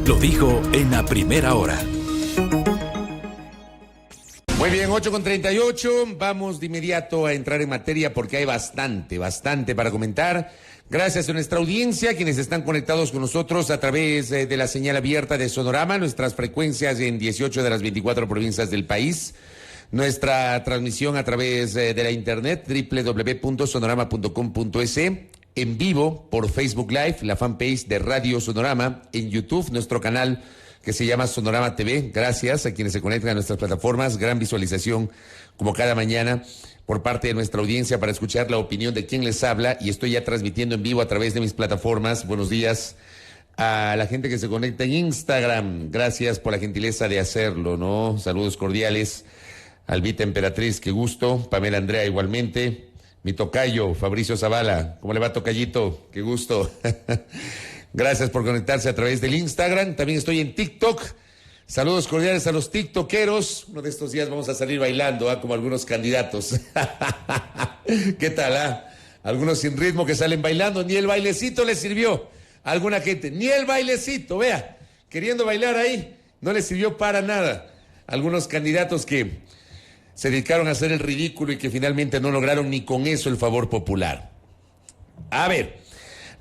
lo dijo en la primera hora. Muy bien, 8:38, vamos de inmediato a entrar en materia porque hay bastante para comentar. Gracias a nuestra audiencia, quienes están conectados con nosotros a través de la señal abierta de Sonorama, nuestras frecuencias en 18 de las 24 provincias del país, nuestra transmisión a través de la internet, www.sonorama.com.es, en vivo por Facebook Live, la fanpage de Radio Sonorama, en YouTube, nuestro canal que se llama Sonorama TV. Gracias a quienes se conectan a nuestras plataformas, gran visualización como cada mañana por parte de nuestra audiencia para escuchar la opinión de quien les habla, y estoy ya transmitiendo en vivo a través de mis plataformas. Buenos días a la gente que se conecta en Instagram, gracias por la gentileza de hacerlo, ¿no? Saludos cordiales, Albita Emperatriz, qué gusto, Pamela Andrea igualmente, mi tocayo, Fabricio Zavala, ¿cómo le va, tocayito? Qué gusto. Gracias por conectarse a través del Instagram. También estoy en TikTok. Saludos cordiales a los tiktokeros. Uno de estos días vamos a salir bailando, como algunos candidatos. ¿Qué tal? Algunos sin ritmo que salen bailando. Ni el bailecito les sirvió a alguna gente. Ni el bailecito, vea. Queriendo bailar ahí, no les sirvió para nada. Algunos candidatos que se dedicaron a hacer el ridículo y que finalmente no lograron ni con eso el favor popular. A ver.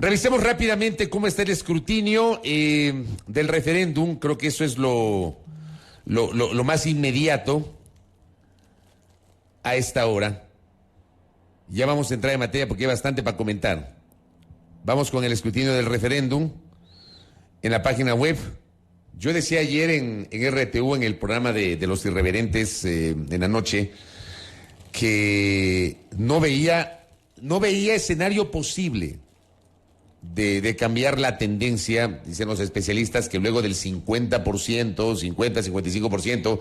Revisemos rápidamente cómo está el escrutinio del referéndum. Creo que eso es lo más inmediato a esta hora. Ya vamos a entrar en materia porque hay bastante para comentar. Vamos con el escrutinio del referéndum en la página web. Yo decía ayer en RTU, en el programa de los irreverentes en la noche, que no veía escenario posible de cambiar la tendencia. Dicen los especialistas que luego del 55%,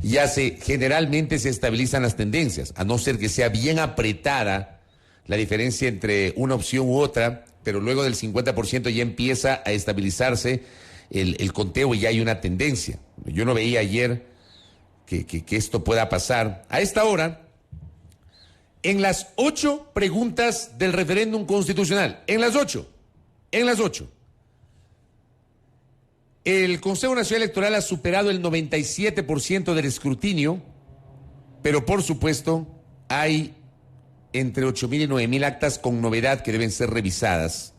ya generalmente se estabilizan las tendencias, a no ser que sea bien apretada la diferencia entre una opción u otra, pero luego del 50% ya empieza a estabilizarse el conteo y ya hay una tendencia. Yo no veía ayer que esto pueda pasar. A esta hora, en las 8 preguntas del referéndum constitucional, en las 8, el Consejo Nacional Electoral ha superado el 97% del escrutinio, pero por supuesto hay entre 8.000 y 9.000 actas con novedad que deben ser revisadas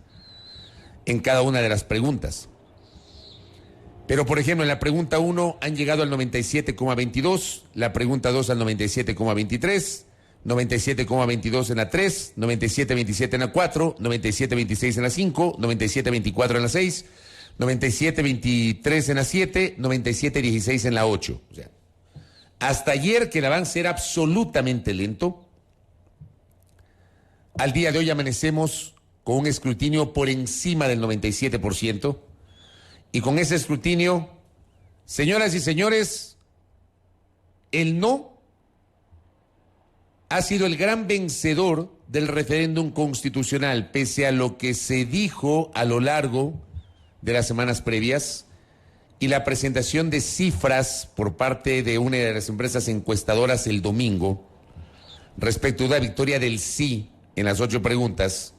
en cada una de las preguntas. Pero, por ejemplo, en la pregunta 1 han llegado al 97,22, la pregunta 2 al 97,23, 97,22 en la 3, 97,27 en la 4, 97,26 en la 5, 97,24 en la 6, 97,23 en la 7, 97,16 en la 8. O sea, hasta ayer, que el avance era absolutamente lento, al día de hoy amanecemos con un escrutinio por encima del 97%, y con ese escrutinio, señoras y señores, el no ha sido el gran vencedor del referéndum constitucional, pese a lo que se dijo a lo largo de las semanas previas y la presentación de cifras por parte de una de las empresas encuestadoras el domingo respecto a una victoria del sí en las 8 preguntas.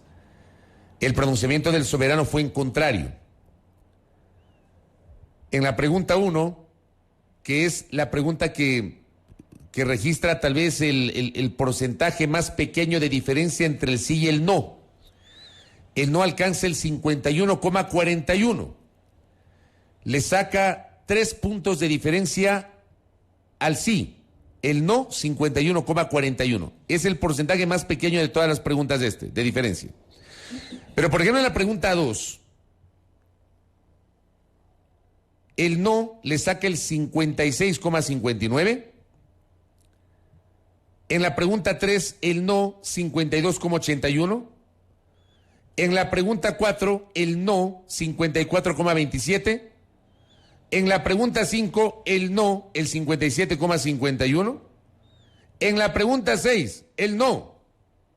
El pronunciamiento del soberano fue en contrario. En la pregunta 1, que es la pregunta que registra tal vez el porcentaje más pequeño de diferencia entre el sí y el no alcanza el 51,41. Le saca 3 puntos de diferencia al sí. El no, 51,41. Es el porcentaje más pequeño de todas las preguntas de diferencia. Pero, por ejemplo, en la pregunta 2, el no le saca el 56,59. En la pregunta 3, el no, 52,81. En la pregunta 4, el no, 54,27. En la pregunta 5, el no, el 57,51. En la pregunta 6, el no,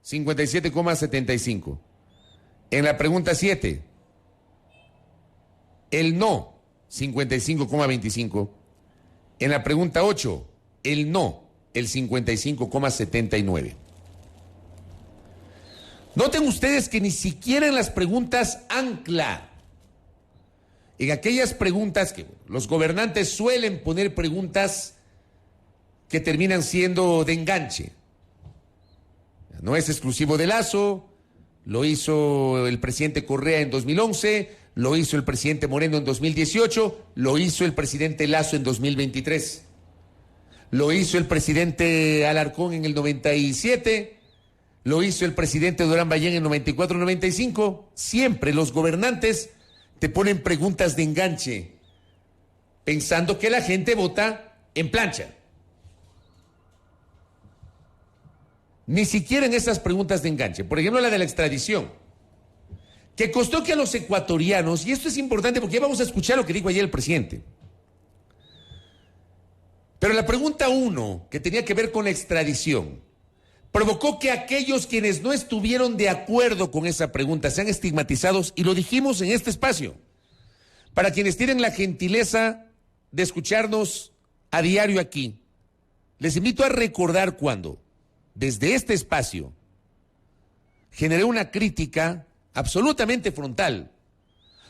57,75. En la pregunta 7, el no, 55,25. En la pregunta 8, el no, el 55,79. Noten ustedes que ni siquiera en las preguntas ancla, en aquellas preguntas que los gobernantes suelen poner preguntas que terminan siendo de enganche. No es exclusivo de Lasso, lo hizo el presidente Correa en 2011, lo hizo el presidente Moreno en 2018, lo hizo el presidente Lasso en 2023, lo hizo el presidente Alarcón en el 97, lo hizo el presidente Durán Ballén en 94-95. Siempre los gobernantes te ponen preguntas de enganche, pensando que la gente vota en plancha. Ni siquiera en esas preguntas de enganche. Por ejemplo, la de la extradición, que costó que a los ecuatorianos, y esto es importante porque ya vamos a escuchar lo que dijo ayer el presidente, pero la pregunta 1, que tenía que ver con la extradición, provocó que aquellos quienes no estuvieron de acuerdo con esa pregunta sean estigmatizados, y lo dijimos en este espacio. Para quienes tienen la gentileza de escucharnos a diario aquí, les invito a recordar cuando, desde este espacio, generé una crítica absolutamente frontal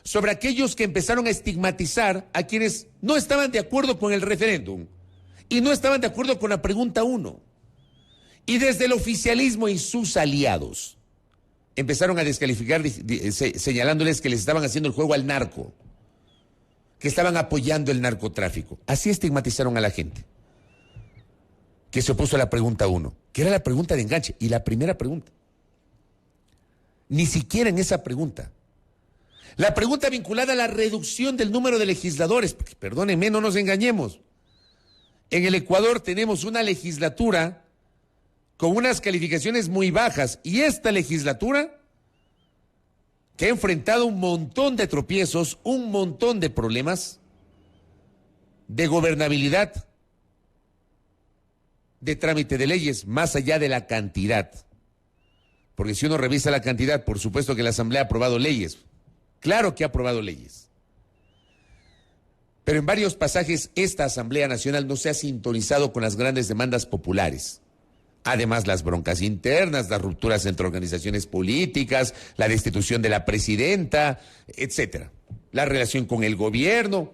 sobre aquellos que empezaron a estigmatizar a quienes no estaban de acuerdo con el referéndum y no estaban de acuerdo con la pregunta 1. Y desde el oficialismo y sus aliados empezaron a descalificar señalándoles que les estaban haciendo el juego al narco, que estaban apoyando el narcotráfico. Así estigmatizaron a la gente que se opuso a la pregunta 1, que era la pregunta de enganche, y la primera pregunta. Ni siquiera en esa pregunta. La pregunta vinculada a la reducción del número de legisladores, porque perdónenme, no nos engañemos. En el Ecuador tenemos una legislatura con unas calificaciones muy bajas, y esta legislatura que ha enfrentado un montón de tropiezos, un montón de problemas de gobernabilidad, de trámite de leyes, más allá de la cantidad. Porque si uno revisa la cantidad, por supuesto que la Asamblea ha aprobado leyes. Claro que ha aprobado leyes. Pero en varios pasajes esta Asamblea Nacional no se ha sintonizado con las grandes demandas populares. Además, las broncas internas, las rupturas entre organizaciones políticas, la destitución de la presidenta, etcétera. La relación con el gobierno.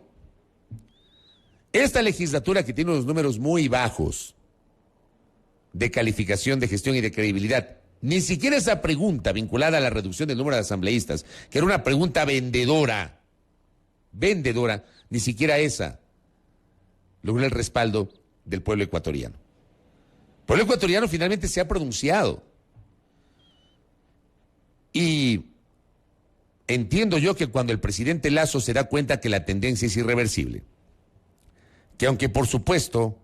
Esta legislatura, que tiene unos números muy bajos de calificación, de gestión y de credibilidad, ni siquiera esa pregunta vinculada a la reducción del número de asambleístas, que era una pregunta vendedora, ni siquiera esa logró el respaldo del pueblo ecuatoriano. El pueblo ecuatoriano finalmente se ha pronunciado. Y entiendo yo que cuando el presidente Lasso se da cuenta que la tendencia es irreversible, que aunque por supuesto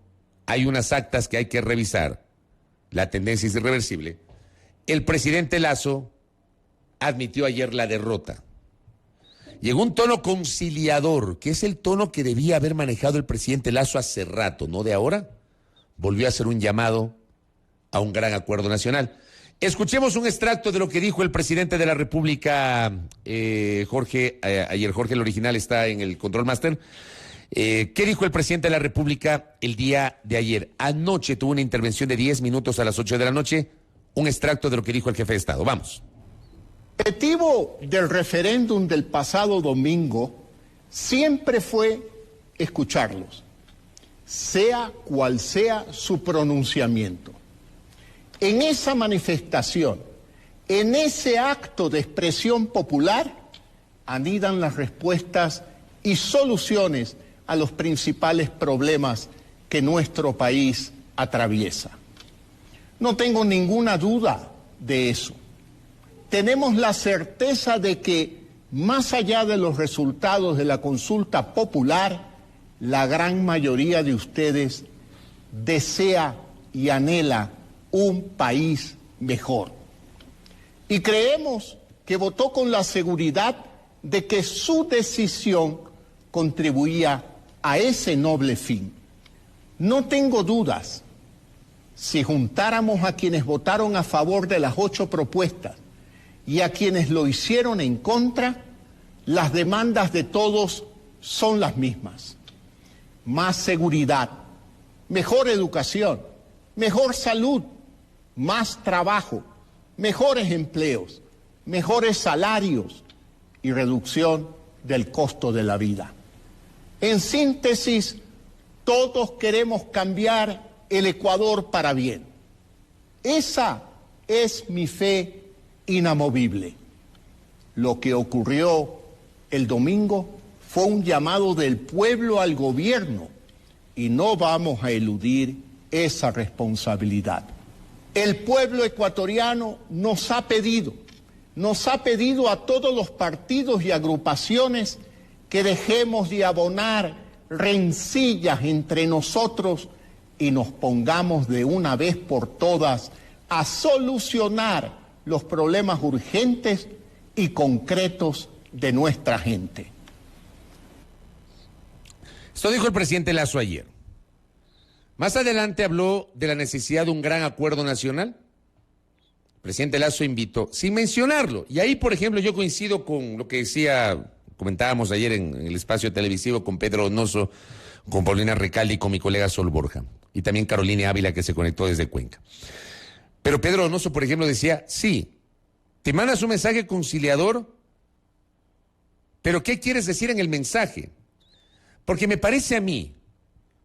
hay unas actas que hay que revisar, la tendencia es irreversible, el presidente Lasso admitió ayer la derrota. Llegó un tono conciliador, que es el tono que debía haber manejado el presidente Lasso hace rato, no de ahora. Volvió a hacer un llamado a un gran acuerdo nacional. Escuchemos un extracto de lo que dijo el presidente de la República, Jorge, ayer Jorge, el original, está en el Control Master. ¿Qué dijo el presidente de la República el día de ayer? Anoche tuvo una intervención de 10 minutos a las 8 de la noche, un extracto de lo que dijo el jefe de Estado. Vamos. El objetivo del referéndum del pasado domingo siempre fue escucharlos, sea cual sea su pronunciamiento. En esa manifestación, en ese acto de expresión popular, anidan las respuestas y soluciones a los principales problemas que nuestro país atraviesa. No tengo ninguna duda de eso. Tenemos la certeza de que, más allá de los resultados de la consulta popular, la gran mayoría de ustedes desea y anhela un país mejor. Y creemos que votó con la seguridad de que su decisión contribuía a ese noble fin. No tengo dudas, si juntáramos a quienes votaron a favor de las 8 propuestas y a quienes lo hicieron en contra, las demandas de todos son las mismas. Más seguridad, mejor educación, mejor salud, más trabajo, mejores empleos, mejores salarios y reducción del costo de la vida. En síntesis, todos queremos cambiar el Ecuador para bien. Esa es mi fe inamovible. Lo que ocurrió el domingo fue un llamado del pueblo al gobierno y no vamos a eludir esa responsabilidad. El pueblo ecuatoriano nos ha pedido a todos los partidos y agrupaciones que dejemos de abonar rencillas entre nosotros y nos pongamos de una vez por todas a solucionar los problemas urgentes y concretos de nuestra gente. Esto dijo el presidente Lasso ayer. Más adelante habló de la necesidad de un gran acuerdo nacional. El presidente Lasso invitó, sin mencionarlo, y ahí, por ejemplo, yo coincido con lo que comentábamos ayer en el espacio televisivo con Pedro Donoso, con Paulina Recalde y con mi colega Sol Borja, y también Carolina Ávila, que se conectó desde Cuenca. Pero Pedro Donoso, por ejemplo, decía, sí, te mandas un mensaje conciliador, pero ¿qué quieres decir en el mensaje? Porque me parece a mí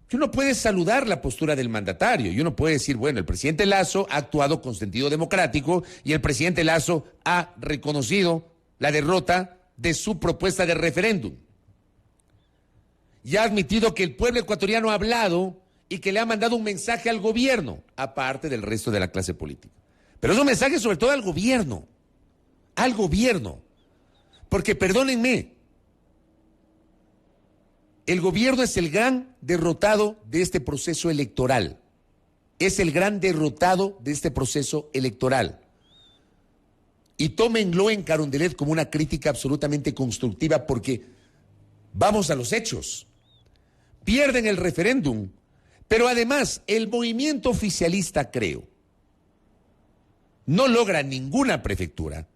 que uno puede saludar la postura del mandatario y uno puede decir, bueno, el presidente Lasso ha actuado con sentido democrático y el presidente Lasso ha reconocido la derrota de su propuesta de referéndum. Y ha admitido que el pueblo ecuatoriano ha hablado y que le ha mandado un mensaje al gobierno, aparte del resto de la clase política. Pero es un mensaje sobre todo al gobierno, porque perdónenme, el gobierno es el gran derrotado de este proceso electoral. Es el gran derrotado de este proceso electoral. Y tómenlo en Carondelet como una crítica absolutamente constructiva porque vamos a los hechos. Pierden el referéndum, pero además el movimiento oficialista, creo, no logra ninguna prefectura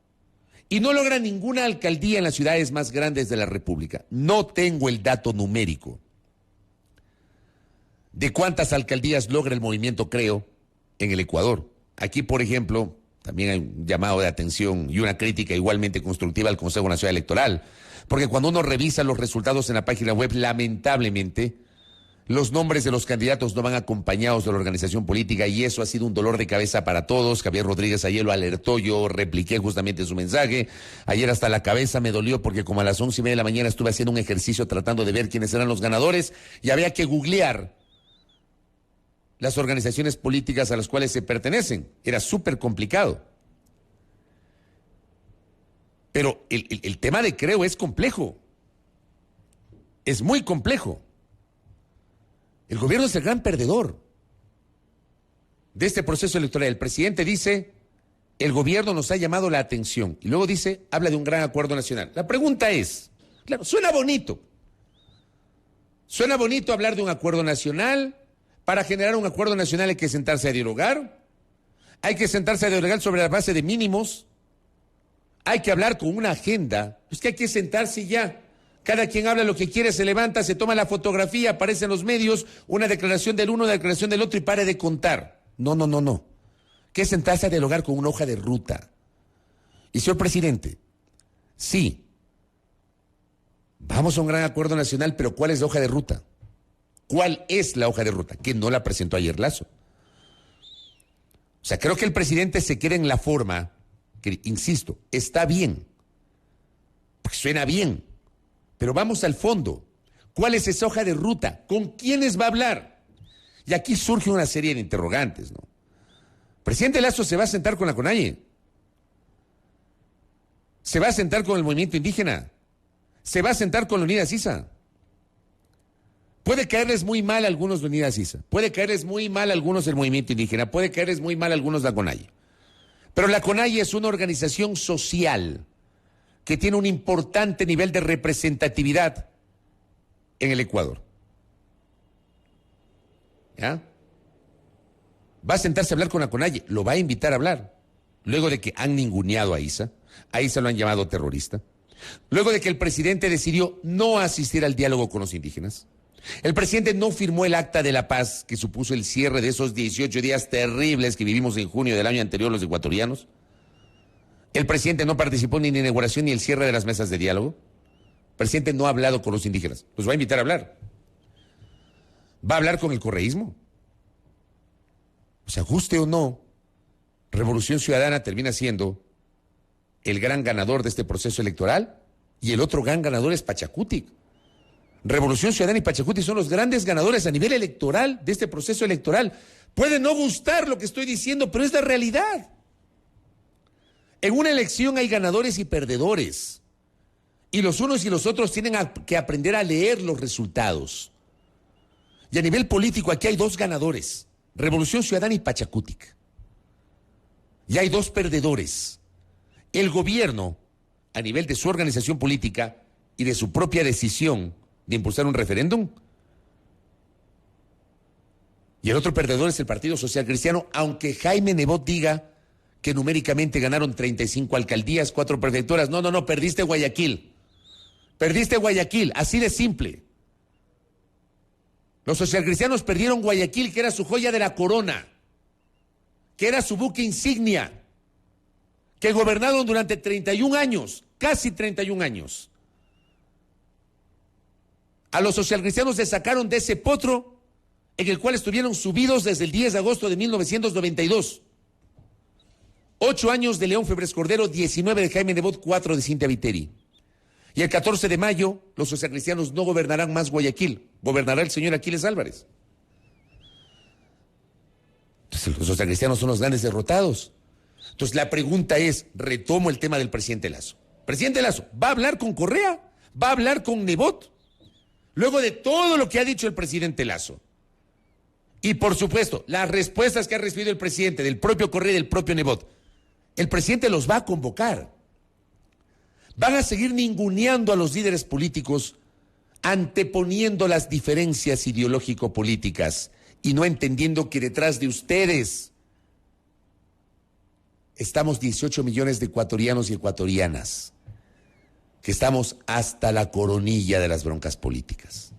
y no logra ninguna alcaldía en las ciudades más grandes de la República. No tengo el dato numérico de cuántas alcaldías logra el movimiento, creo, en el Ecuador. Aquí, por ejemplo, también hay un llamado de atención y una crítica igualmente constructiva al Consejo Nacional Electoral, porque cuando uno revisa los resultados en la página web, lamentablemente, los nombres de los candidatos no van acompañados de la organización política y eso ha sido un dolor de cabeza para todos. Javier Rodríguez ayer lo alertó, yo repliqué justamente su mensaje. Ayer hasta la cabeza me dolió porque como a las 11:30 de la mañana estuve haciendo un ejercicio tratando de ver quiénes eran los ganadores y había que googlear las organizaciones políticas a las cuales se pertenecen. Era súper complicado. Pero el tema de Creo es complejo. Es muy complejo. El gobierno es el gran perdedor de este proceso electoral. El presidente dice, el gobierno nos ha llamado la atención. Y luego dice, habla de un gran acuerdo nacional. La pregunta es, claro, suena bonito. Suena bonito hablar de un acuerdo nacional. Para generar un acuerdo nacional hay que sentarse a dialogar. Hay que sentarse a dialogar sobre la base de mínimos. Hay que hablar con una agenda. Es que hay que sentarse y ya. Cada quien habla lo que quiere, se levanta, se toma la fotografía, aparece en los medios, una declaración del uno, una declaración del otro y pare de contar. No. Que es sentarse a dialogar con una hoja de ruta. Y señor presidente, sí, vamos a un gran acuerdo nacional, pero ¿cuál es la hoja de ruta? ¿Cuál es la hoja de ruta? Que no la presentó ayer Lasso. O sea, creo que el presidente se queda en la forma, que, insisto, está bien, porque suena bien. Pero vamos al fondo. ¿Cuál es esa hoja de ruta? ¿Con quiénes va a hablar? Y aquí surge una serie de interrogantes, ¿no? El presidente Lasso se va a sentar con la CONAIE. Se va a sentar con el movimiento indígena. Se va a sentar con la Unidad Sisa. Puede caerles muy mal a algunos de Unidad Sisa. Puede caerles muy mal a algunos del movimiento indígena. Puede caerles muy mal a algunos de la CONAIE. Pero la CONAIE es una organización social que tiene un importante nivel de representatividad en el Ecuador. ¿Ya? Va a sentarse a hablar con la CONAIE, lo va a invitar a hablar, luego de que han ninguneado a Issa lo han llamado terrorista, luego de que el presidente decidió no asistir al diálogo con los indígenas. El presidente no firmó el acta de la paz que supuso el cierre de esos 18 días terribles que vivimos en junio del año anterior los ecuatorianos. El presidente no participó ni en la inauguración ni el cierre de las mesas de diálogo. presidente no ha hablado con los indígenas. Los va a invitar a hablar. ¿Va a hablar con el correísmo? O sea, guste o no, Revolución Ciudadana termina siendo el gran ganador de este proceso electoral y el otro gran ganador es Pachacutic. Revolución Ciudadana y Pachacutic son los grandes ganadores a nivel electoral de este proceso electoral. Puede no gustar lo que estoy diciendo, pero es la realidad. En una elección hay ganadores y perdedores. Y los unos y los otros tienen que aprender a leer los resultados. Y a nivel político aquí hay dos ganadores, Revolución Ciudadana y Pachacutic. Y hay dos perdedores. El gobierno, a nivel de su organización política y de su propia decisión de impulsar un referéndum. Y el otro perdedor es el Partido Social Cristiano, aunque Jaime Nebot diga que numéricamente ganaron 35 alcaldías, 4 prefecturas. No, perdiste Guayaquil. Perdiste Guayaquil, así de simple. Los socialcristianos perdieron Guayaquil, que era su joya de la corona, que era su buque insignia, que gobernaron durante 31 años, casi 31 años. A los socialcristianos les sacaron de ese potro en el cual estuvieron subidos desde el 10 de agosto de 1992. 8 años de León Febres Cordero, 19 de Jaime Nebot, 4 de Cintia Viteri. Y el 14 de mayo, los socialcristianos no gobernarán más Guayaquil, gobernará el señor Aquiles Álvarez. Entonces, los socialcristianos son los grandes derrotados. Entonces, la pregunta es, retomo el tema del presidente Lasso. Presidente Lasso, ¿va a hablar con Correa? ¿Va a hablar con Nebot? Luego de todo lo que ha dicho el presidente Lasso. Y, por supuesto, las respuestas que ha recibido el presidente del propio Correa y del propio Nebot, el presidente los va a convocar. Van a seguir ninguneando a los líderes políticos, anteponiendo las diferencias ideológico-políticas y no entendiendo que detrás de ustedes estamos 18 millones de ecuatorianos y ecuatorianas, que estamos hasta la coronilla de las broncas políticas.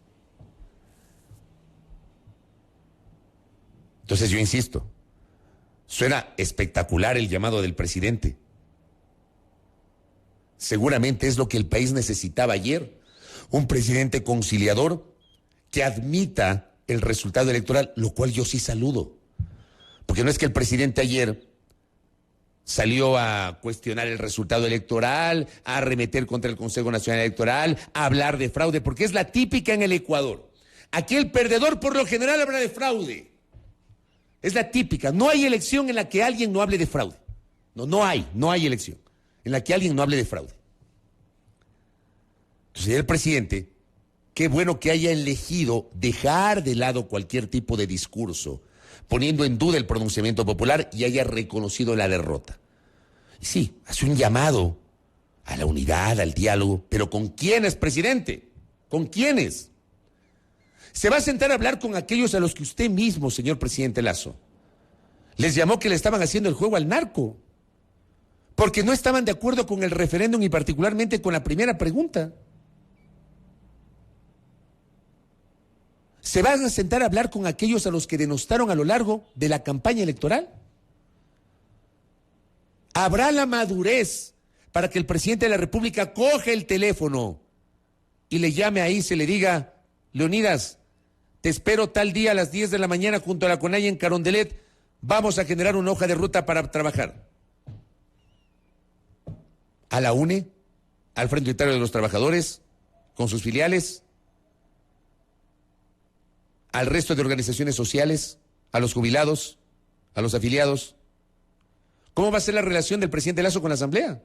Entonces yo insisto, suena espectacular el llamado del presidente. Seguramente es lo que el país necesitaba ayer. Un presidente conciliador que admita el resultado electoral, lo cual yo sí saludo. Porque no es que el presidente ayer salió a cuestionar el resultado electoral, a arremeter contra el Consejo Nacional Electoral, a hablar de fraude, porque es la típica en el Ecuador. Aquí el perdedor por lo general habla de fraude. Es la típica. No hay elección en la que alguien no hable de fraude. No hay elección en la que alguien no hable de fraude. Entonces el presidente, qué bueno que haya elegido dejar de lado cualquier tipo de discurso, poniendo en duda el pronunciamiento popular y haya reconocido la derrota. Y sí, hace un llamado a la unidad, al diálogo, pero ¿con quiénes, presidente? ¿Con quiénes? Se va a sentar a hablar con aquellos a los que usted mismo, señor presidente Lasso, les llamó que le estaban haciendo el juego al narco, porque no estaban de acuerdo con el referéndum y particularmente con la primera pregunta. ¿Se van a sentar a hablar con aquellos a los que denostaron a lo largo de la campaña electoral? ¿Habrá la madurez para que el presidente de la República coja el teléfono y le llame ahí, se le diga, Leonidas, te espero tal día a las 10 de la mañana junto a la CONAIE en Carondelet, vamos a generar una hoja de ruta para trabajar? A la UNE, al Frente Unitario de los Trabajadores, con sus filiales, al resto de organizaciones sociales, a los jubilados, a los afiliados. ¿Cómo va a ser la relación del presidente Lasso con la Asamblea?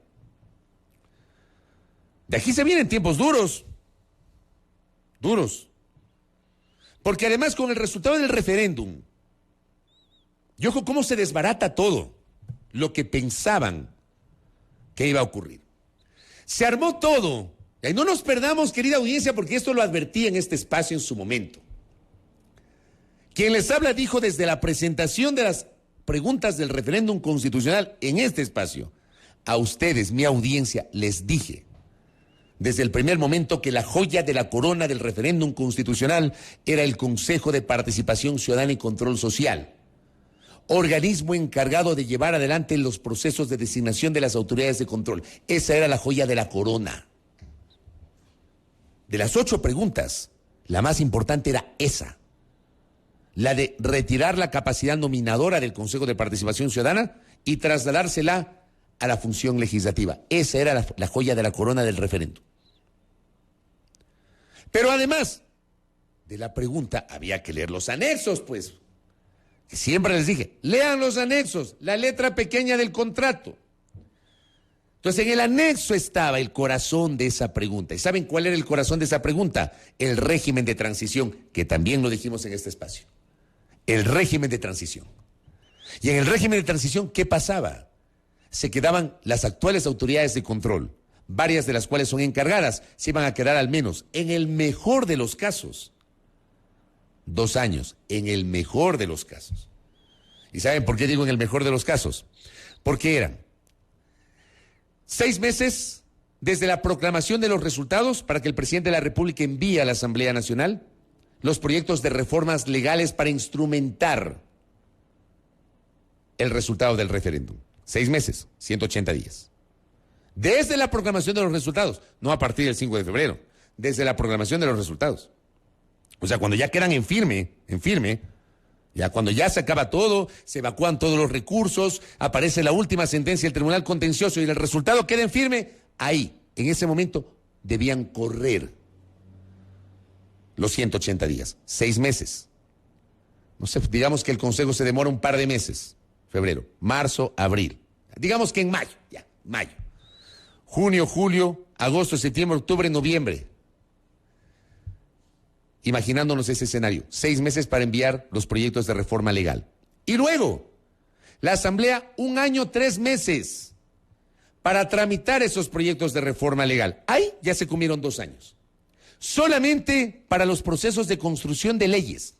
De aquí se vienen tiempos duros. Duros. Porque además con el resultado del referéndum, y ojo cómo se desbarata todo lo que pensaban que iba a ocurrir. Se armó todo. Y no nos perdamos, querida audiencia, porque esto lo advertí en este espacio en su momento. Quien les habla dijo desde la presentación de las preguntas del referéndum constitucional en este espacio, a ustedes, mi audiencia, les dije desde el primer momento que la joya de la corona del referéndum constitucional era el Consejo de Participación Ciudadana y Control Social, organismo encargado de llevar adelante los procesos de designación de las autoridades de control. Esa era la joya de la corona. de las 8 preguntas, la más importante era esa, la de retirar la capacidad nominadora del Consejo de Participación Ciudadana y trasladársela a la función legislativa. Esa era la joya de la corona del referéndum. Pero además de la pregunta, había que leer los anexos, pues. Que siempre les dije, lean los anexos, la letra pequeña del contrato. Entonces, en el anexo estaba el corazón de esa pregunta. ¿Y saben cuál era el corazón de esa pregunta? El régimen de transición, que también lo dijimos en este espacio. El régimen de transición. Y en el régimen de transición, ¿qué pasaba? Se quedaban las actuales autoridades de control, varias de las cuales son encargadas, se iban a quedar al menos, en el mejor de los casos, 2 años, en el mejor de los casos. ¿Y saben por qué digo en el mejor de los casos? Porque eran 6 meses desde la proclamación de los resultados para que el presidente de la República envíe a la Asamblea Nacional los proyectos de reformas legales para instrumentar el resultado del referéndum. 6 meses, 180 días. Desde la proclamación de los resultados, no a partir del 5 de febrero, desde la proclamación de los resultados. O sea, cuando ya quedan en firme, ya cuando ya se acaba todo, se evacúan todos los recursos, aparece la última sentencia del Tribunal Contencioso y el resultado queda en firme, ahí, en ese momento, debían correr los 180 días, 6 meses. No sé, digamos que el Consejo se demora un par de meses, febrero, marzo, abril. Digamos que en mayo. Junio, julio, agosto, septiembre, octubre, noviembre. Imaginándonos ese escenario, 6 meses para enviar los proyectos de reforma legal. Y luego, la Asamblea 1 año, 3 meses para tramitar esos proyectos de reforma legal. Ahí ya se comieron 2 años. Solamente para los procesos de construcción de leyes.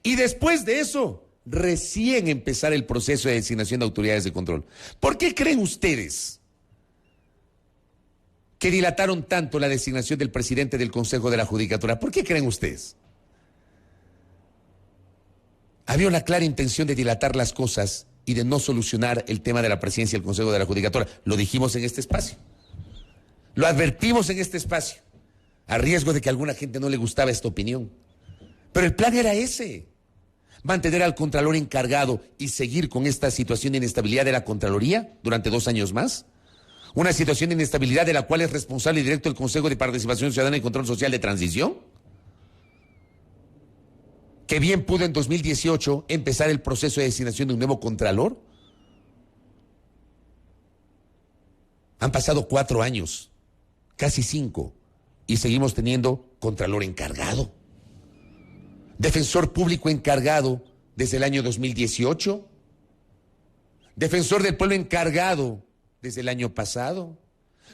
Y después de eso, recién empezar el proceso de designación de autoridades de control. ¿Por qué creen ustedes que dilataron tanto la designación del presidente del Consejo de la Judicatura? ¿Por qué creen ustedes? Había una clara intención de dilatar las cosas y de no solucionar el tema de la presidencia del Consejo de la Judicatura. Lo dijimos en este espacio. Lo advertimos en este espacio, a riesgo de que a alguna gente no le gustaba esta opinión. Pero el plan era ese: mantener al Contralor encargado y seguir con esta situación de inestabilidad de la Contraloría durante 2 años más. Una situación de inestabilidad de la cual es responsable directo el Consejo de Participación Ciudadana y Control Social de Transición, que bien pudo en 2018 empezar el proceso de designación de un nuevo Contralor. Han pasado 4 años, casi 5, y seguimos teniendo Contralor encargado. Defensor público encargado desde el año 2018. Defensor del pueblo encargado desde el año pasado.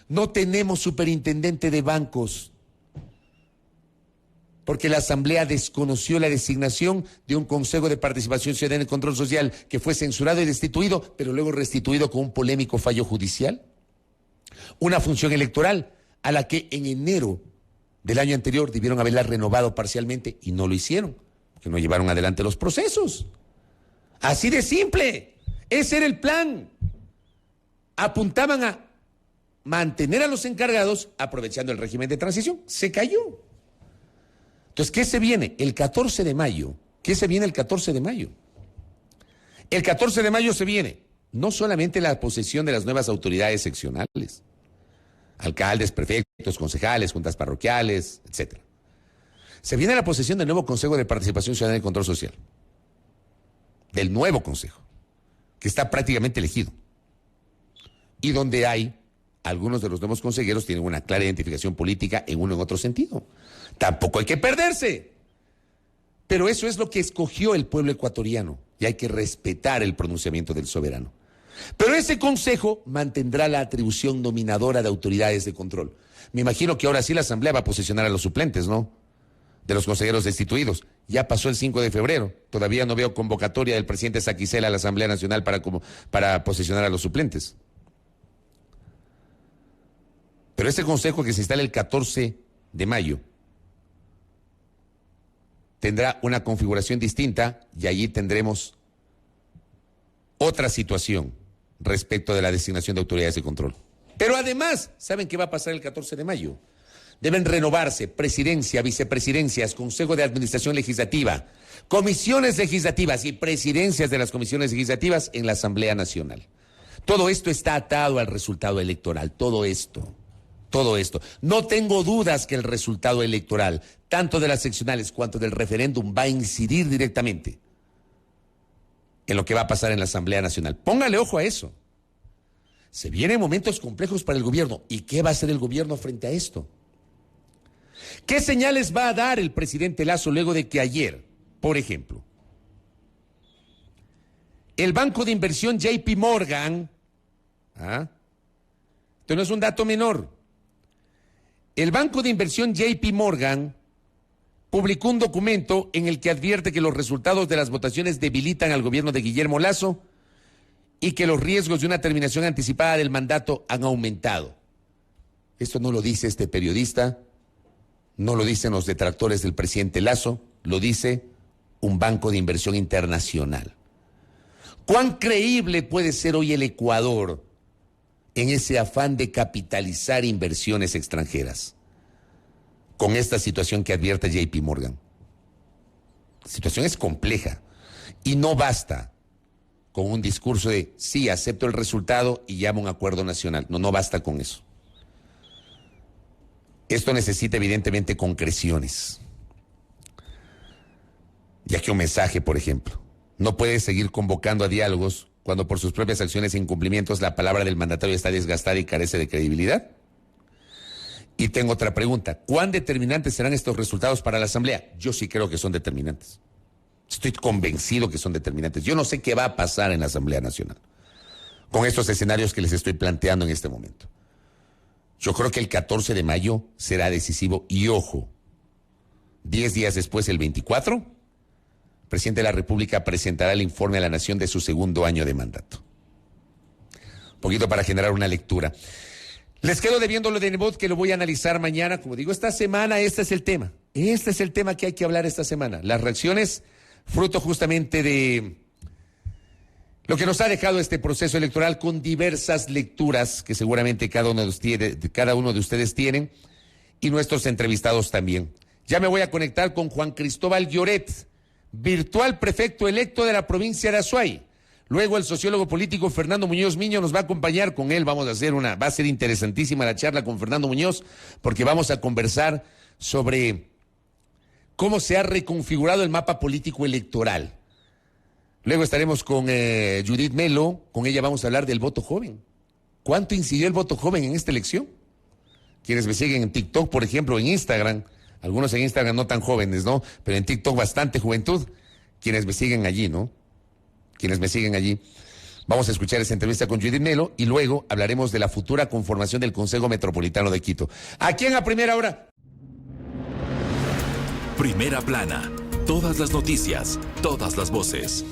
No tenemos superintendente de bancos porque la Asamblea desconoció la designación de un Consejo de Participación Ciudadana y Control Social que fue censurado y destituido, pero luego restituido con un polémico fallo judicial. Una función electoral a la que en enero del año anterior debieron haberla renovado parcialmente y no lo hicieron, porque no llevaron adelante los procesos. Así de simple. Ese era el plan. Apuntaban a mantener a los encargados aprovechando el régimen de transición. Se cayó. Entonces, ¿qué se viene? El 14 de mayo. ¿Qué se viene el 14 de mayo? El 14 de mayo se viene no solamente la posesión de las nuevas autoridades seccionales, alcaldes, prefectos, concejales, juntas parroquiales, etc. Se viene la posesión del nuevo Consejo de Participación Ciudadana y Control Social. Del nuevo Consejo, que está prácticamente elegido. Y donde hay, algunos de los nuevos consejeros tienen una clara identificación política en uno u otro sentido. Tampoco hay que perderse. Pero eso es lo que escogió el pueblo ecuatoriano y hay que respetar el pronunciamiento del soberano. Pero ese consejo mantendrá la atribución nominadora de autoridades de control. Me imagino que ahora sí la Asamblea va a posesionar a los suplentes, ¿no? De los consejeros destituidos. Ya pasó el 5 de febrero. Todavía no veo convocatoria del presidente Saquicela a la Asamblea Nacional para posesionar a los suplentes. Pero ese consejo que se instala el 14 de mayo tendrá una configuración distinta y allí tendremos otra situación respecto de la designación de autoridades de control. Pero además, ¿saben qué va a pasar el 14 de mayo? Deben renovarse presidencia, vicepresidencias, consejo de administración legislativa, comisiones legislativas y presidencias de las comisiones legislativas en la Asamblea Nacional. Todo esto está atado al resultado electoral, todo esto. No tengo dudas que el resultado electoral, tanto de las seccionales cuanto del referéndum, va a incidir directamente en lo que va a pasar en la Asamblea Nacional. Póngale ojo a eso. Se vienen momentos complejos para el gobierno. ¿Y qué va a hacer el gobierno frente a esto? ¿Qué señales va a dar el presidente Lasso luego de que ayer, por ejemplo, el banco de inversión JP Morgan, esto no es un dato menor, el banco de inversión JP Morgan publicó un documento en el que advierte que los resultados de las votaciones debilitan al gobierno de Guillermo Lasso y que los riesgos de una terminación anticipada del mandato han aumentado. Esto no lo dice este periodista, no lo dicen los detractores del presidente Lasso, lo dice un banco de inversión internacional. ¿Cuán creíble puede ser hoy el Ecuador en ese afán de capitalizar inversiones extranjeras con esta situación que advierte JP Morgan? La situación es compleja y no basta con un discurso de sí, acepto el resultado y llamo a un acuerdo nacional. No basta con eso. Esto necesita evidentemente concreciones. Y aquí un mensaje, por ejemplo. No puede seguir convocando a diálogos cuando por sus propias acciones e incumplimientos la palabra del mandatario está desgastada y carece de credibilidad. Y tengo otra pregunta. ¿Cuán determinantes serán estos resultados para la Asamblea? Yo sí creo que son determinantes. Estoy convencido que son determinantes. Yo no sé qué va a pasar en la Asamblea Nacional con estos escenarios que les estoy planteando en este momento. Yo creo que el 14 de mayo será decisivo y ojo, 10 días después, el 24, el presidente de la República presentará el informe a la Nación de su segundo año de mandato. Un poquito para generar una lectura. Les quedo debiendo lo de Nebot, que lo voy a analizar mañana. Como digo, esta semana este es el tema. Este es el tema que hay que hablar esta semana. Las reacciones, fruto justamente de lo que nos ha dejado este proceso electoral con diversas lecturas que seguramente cada uno de ustedes tienen y nuestros entrevistados también. Ya me voy a conectar con Juan Cristóbal Lloret, virtual prefecto electo de la provincia de Azuay. Luego el sociólogo político Fernando Muñoz Miño nos va a acompañar. Con él va a ser interesantísima la charla con Fernando Muñoz, porque vamos a conversar sobre cómo se ha reconfigurado el mapa político electoral. Luego estaremos con Judith Melo, con ella vamos a hablar del voto joven. ¿Cuánto incidió el voto joven en esta elección? Quienes me siguen en TikTok, por ejemplo, en Instagram, algunos en Instagram no tan jóvenes, ¿no? Pero en TikTok bastante juventud, quienes me siguen allí, ¿no? Quienes me siguen allí. Vamos a escuchar esa entrevista con Judith Melo y luego hablaremos de la futura conformación del Consejo Metropolitano de Quito. Aquí en A Primera Hora. Primera Plana. Todas las noticias, todas las voces.